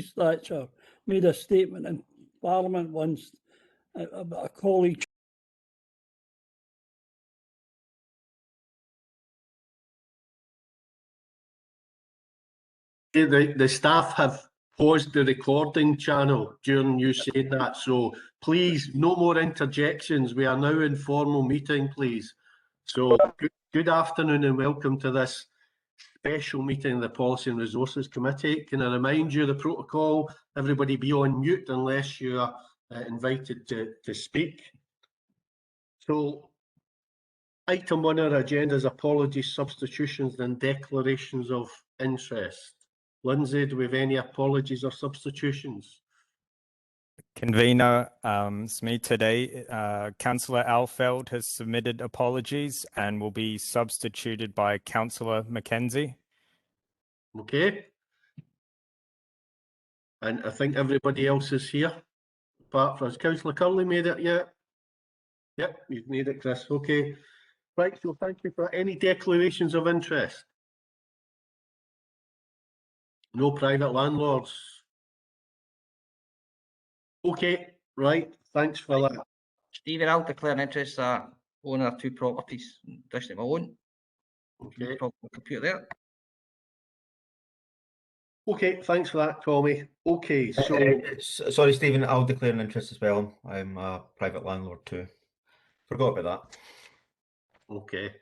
Thatcher made a statement in Parliament once about a colleague. The staff have paused the recording channel during you saying that, so please, no more interjections. We are now in formal meeting, please. So good afternoon and welcome to this special meeting of the Policy and Resources Committee. Can I remind you of the protocol? Everybody be on mute unless you are invited to speak. So item 1 on our agenda is apologies, substitutions and declarations of interest. Lindsay, do we have any apologies or substitutions? Convener, Smee, today, Councillor Alfeld has submitted apologies and will be substituted by Councillor Mackenzie. Okay. And I think everybody else is here, apart from Councillor Curley made it yet? Yep, you've made it, Chris. Okay. Right, so thank you for any declarations of interest. No private landlords. Okay, right, thanks for that. Stephen, I'll declare an interest that owner of 2 properties in District Malone. Okay. Computer there. Okay, thanks for that, Tommy. Okay, so sorry, Stephen, I'll declare an interest as well. I'm a private landlord too. Forgot about that. okay.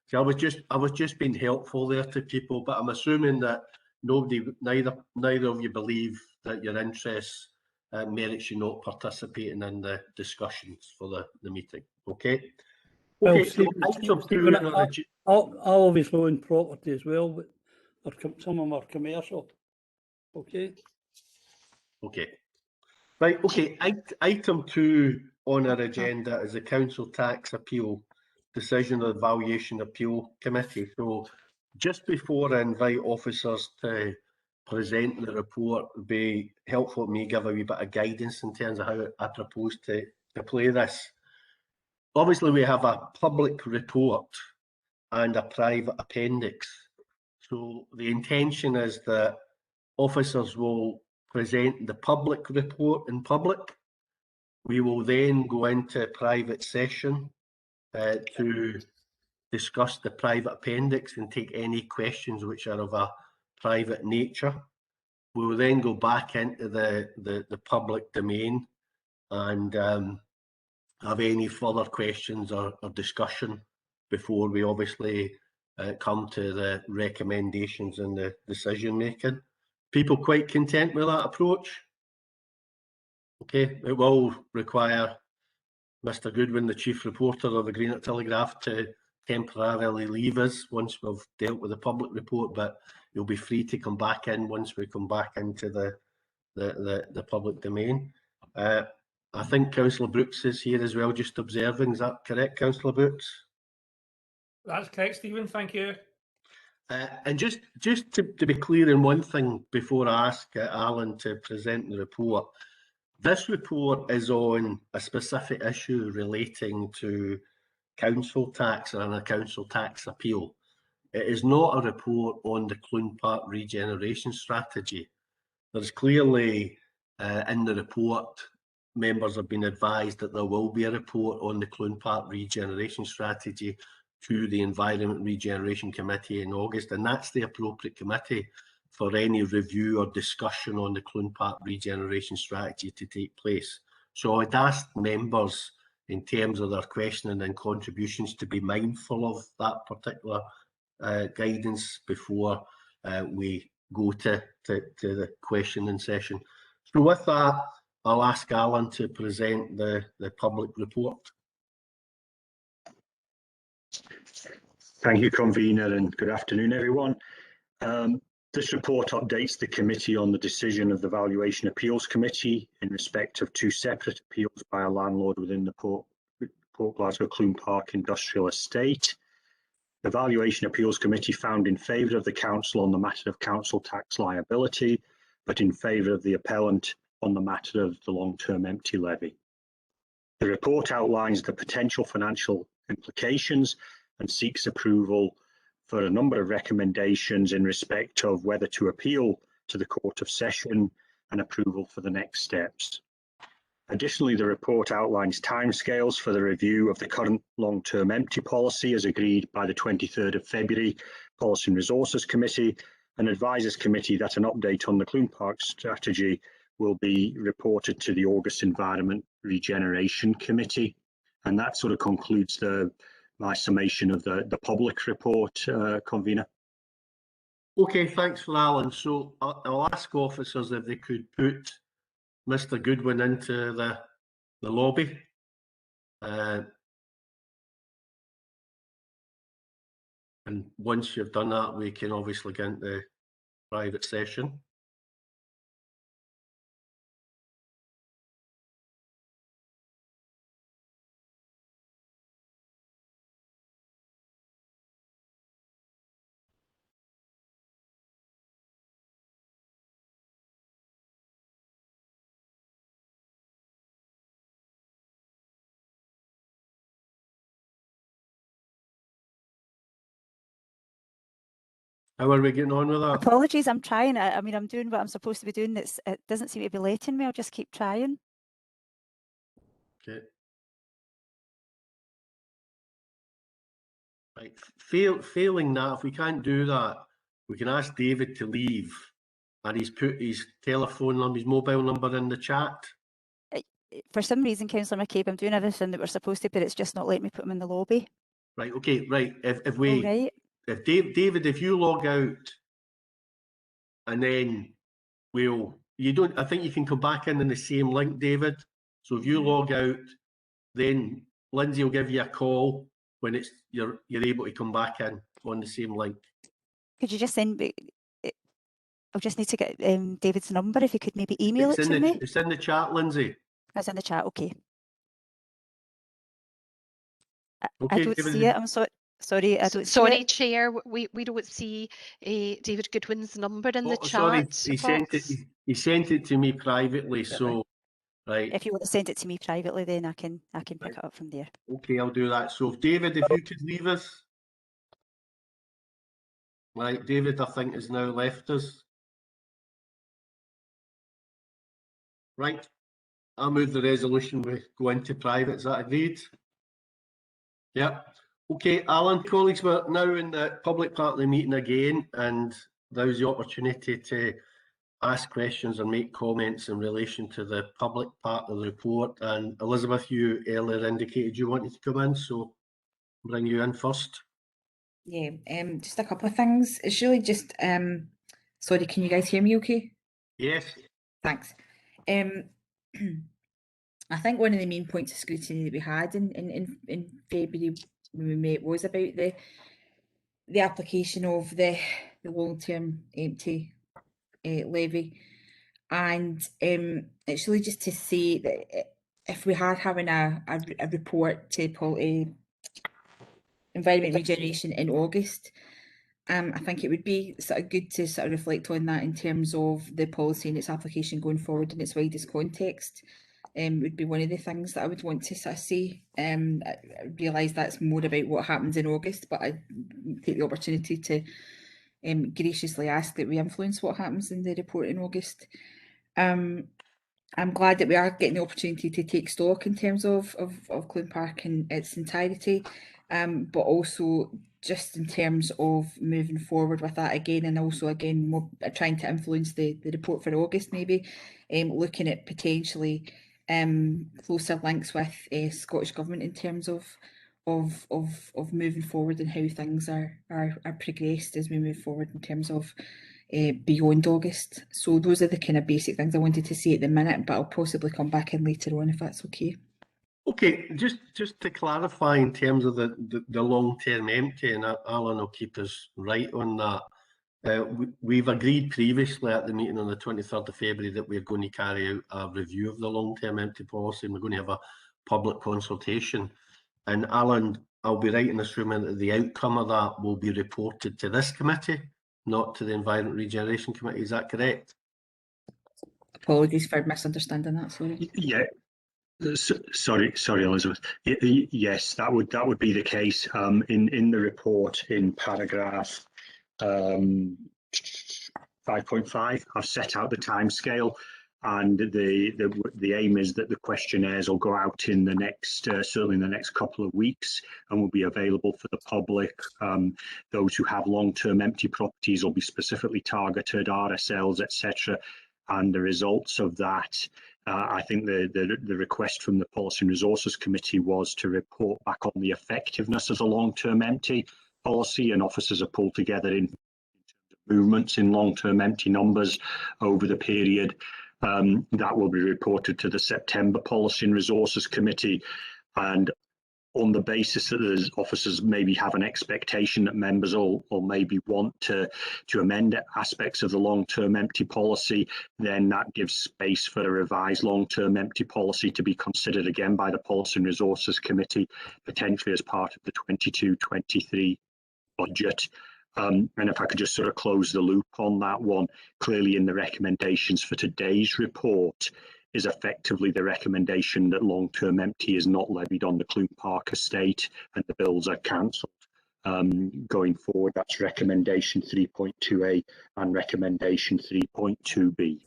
So I was just being helpful there to people, but I'm assuming that neither of you believe that your interests merits you not participating in the discussions for the meeting. Okay. Well, Okay. So Stephen, I'll be flowing property as well, but some of them are commercial. Okay. Okay. Right. Okay. Item 2 on our agenda is the Council Tax Appeal Decision of the Valuation Appeal Committee. So just before I invite officers to present the report, it would be helpful to me give a wee bit of guidance in terms of how I propose to play this. Obviously, we have a public report and a private appendix. So the intention is that officers will present the public report in public. We will then go into private session to discuss the private appendix and take any questions which are of a private nature. We will then go back into the public domain and have any further questions or discussion before we obviously come to the recommendations and the decision making. People quite content with that approach? Okay, it will require Mr. Goodwin, the Chief Reporter of the Greenock Telegraph, to temporarily leave us once we've dealt with the public report, but you'll be free to come back in once we come back into the public domain. I think Councillor Brooks is here as well, just observing. Is that correct, Councillor Brooks? That's correct, Stephen. Thank you. And just to be clear in one thing before I ask Alan to present the report, this report is on a specific issue relating to council tax and a council tax appeal. It is not a report on the Clune Park regeneration strategy. There's clearly in the report, members have been advised that there will be a report on the Clune Park regeneration strategy to the Environment Regeneration Committee in August, and that's the appropriate committee for any review or discussion on the Clune Park regeneration strategy to take place. So I'd ask members in terms of their questioning and contributions to be mindful of that particular guidance before we go to the questioning session. So with that, I'll ask Alan to present the public report. Thank you, Convener, and good afternoon, everyone. This report updates the committee on the decision of the Valuation Appeals Committee in respect of 2 separate appeals by a landlord within the Port Glasgow Clune Park Industrial Estate. The Valuation Appeals Committee found in favour of the council on the matter of council tax liability, but in favour of the appellant on the matter of the long-term empty levy. The report outlines the potential financial implications and seeks approval for a number of recommendations in respect of whether to appeal to the Court of Session and approval for the next steps. Additionally, the report outlines timescales for the review of the current long-term empty policy as agreed by the 23rd of February Policy and Resources Committee, and advises committee that an update on the Clune Park strategy will be reported to the August Environment Regeneration Committee. And that sort of concludes my summation of the public report, convener. Okay, thanks for Alan. So I'll ask officers if they could put Mr. Goodwin into the lobby. And once you've done that, we can obviously get into private session. How are we getting on with that? Apologies, I'm trying. I mean, I'm doing what I'm supposed to be doing. It doesn't seem to be letting me. I'll just keep trying. Okay. Right. Failing that, if we can't do that, we can ask David to leave, and he's put his telephone number, his mobile number in the chat. For some reason, Councillor McCabe, I'm doing everything that we're supposed to, but it's just not letting me put him in the lobby. Right. Okay. Right. If David, if you log out, and then I think you can come back in the same link, David. So if you log out, then Lindsay will give you a call when you're able to come back in on the same link. Could you just send me? I'll just need to get David's number. If you could maybe email it to me. It's in the chat, Lindsay. It's in the chat. Okay. Okay, I don't David, see it. I'm sorry. Sorry, I don't see Sorry, it. Chair, we don't see David Goodwin's number in the sorry, chat. he sent it to me privately. So, right. If you want to send it to me privately, then I can pick it up from there. Okay, I'll do that. So, David, if you could leave us. Right, David, I think has now left us. Right, I'll move the resolution. We go into private. Is that agreed? Yep. Okay, Alan, colleagues, we're now in the public part of the meeting again, and there's the opportunity to ask questions and make comments in relation to the public part of the report. And Elizabeth, you earlier indicated you wanted to come in, so I'll bring you in first. Yeah, just a couple of things. It's really just, sorry, can you guys hear me okay? Yes. Thanks. I think one of the main points of scrutiny that we had in February when we met was about the application of the long-term empty levy, and it's really just to say that if we are having a report to Environment Regeneration in August, I think it would be sort of good to sort of reflect on that in terms of the policy and its application going forward in its widest context. Would be one of the things that I would want to sort of say. I realise that's more about what happens in August, but I take the opportunity to graciously ask that we influence what happens in the report in August. I'm glad that we are getting the opportunity to take stock in terms of Clune Park in its entirety, but also just in terms of moving forward with that again, and also again more trying to influence the report for August, maybe looking at potentially closer links with Scottish Government in terms of moving forward and how things are progressed as we move forward in terms of beyond August. So those are the kind of basic things I wanted to say at the minute, but I'll possibly come back in later on if that's okay. Okay, just to clarify in terms of the long-term empty, and Alan will keep us right on that. We've agreed previously at the meeting on the 23rd of February that we're going to carry out a review of the long-term empty policy, and we're going to have a public consultation. And Alan, I'll be right in assuming that the outcome of that will be reported to this committee, not to the Environment Regeneration Committee. Is that correct? Apologies for misunderstanding that. Sorry. Yeah. Sorry, Elizabeth. Yes, that would be the case. In the report, in paragraph 5.5, I've set out the timescale and the aim is that the questionnaires will go out in the next, certainly in the next couple of weeks, and will be available for the public. Those who have long-term empty properties will be specifically targeted, RSLs, etc. And the results of that, I think the request from the Policy and Resources Committee was to report back on the effectiveness of the long-term empty policy, and officers are pulled together in movements in long-term empty numbers over the period. That will be reported to the September Policy and Resources Committee, and on the basis that the officers maybe have an expectation that members will maybe want to amend aspects of the long-term empty policy, then that gives space for a revised long-term empty policy to be considered again by the Policy and Resources Committee, potentially as part of the 22-23 budget. And if I could just sort of close the loop on that one, clearly in the recommendations for today's report is effectively the recommendation that long-term empty is not levied on the Clune Park estate and the bills are cancelled. Going forward, that's recommendation 3.2A and recommendation 3.2B.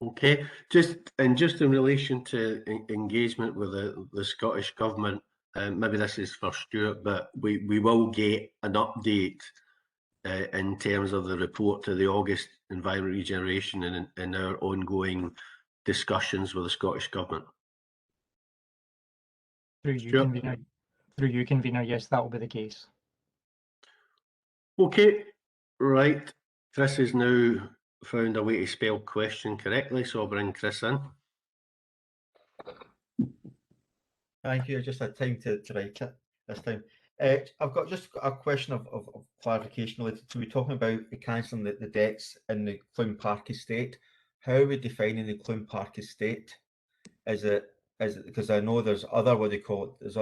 Okay, just in relation to engagement with the Scottish Government, maybe this is for Stuart, but we will get an update in terms of the report to the August Environment Regeneration and in our ongoing discussions with the Scottish Government. Through you, convener, yes, that will be the case. Okay, right. Chris has now found a way to spell question correctly, so I'll bring Chris in. Thank you. I just had time to write it this time. I've got just a question of clarification related to, we're talking about cancelling the debts in the Clune Park estate. How are we defining the Clune Park estate? Is it because I know there's other, what do you call it,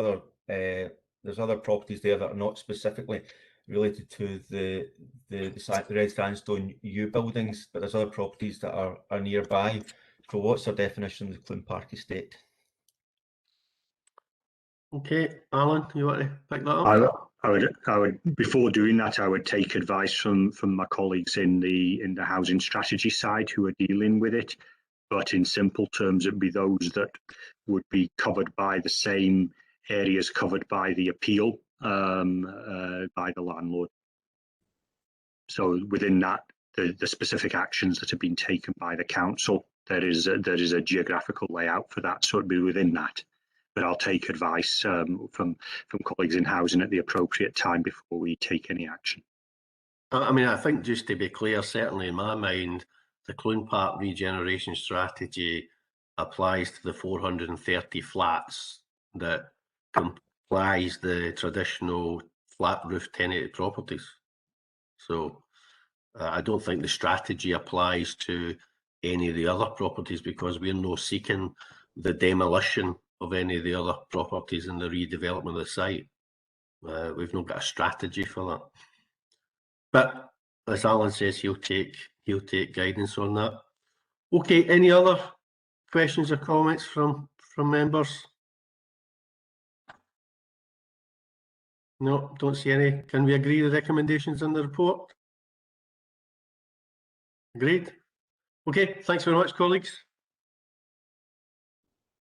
there's other properties there that are not specifically related to the Red Sandstone U buildings, but there's other properties that are nearby. So what's our definition of the Clune Park estate? Okay, Alan, you want to pick that up? I would before doing that, I would take advice from my colleagues in the housing strategy side who are dealing with it. But in simple terms, it'd be those that would be covered by the same areas covered by the appeal by the landlord. So within that, the specific actions that have been taken by the council, there is a geographical layout for that. So it'd be within that. But I'll take advice from colleagues in housing at the appropriate time before we take any action. I mean, I think just to be clear, certainly in my mind, the Clune Park regeneration strategy applies to the 430 flats that complies the traditional flat roof tenanted properties. So I don't think the strategy applies to any of the other properties because we're not seeking the demolition of any of the other properties in the redevelopment of the site. We've not got a strategy for that. But as Alan says, he'll take guidance on that. Okay, any other questions or comments from members? No, don't see any. Can we agree the recommendations in the report? Agreed. Okay, thanks very much, colleagues.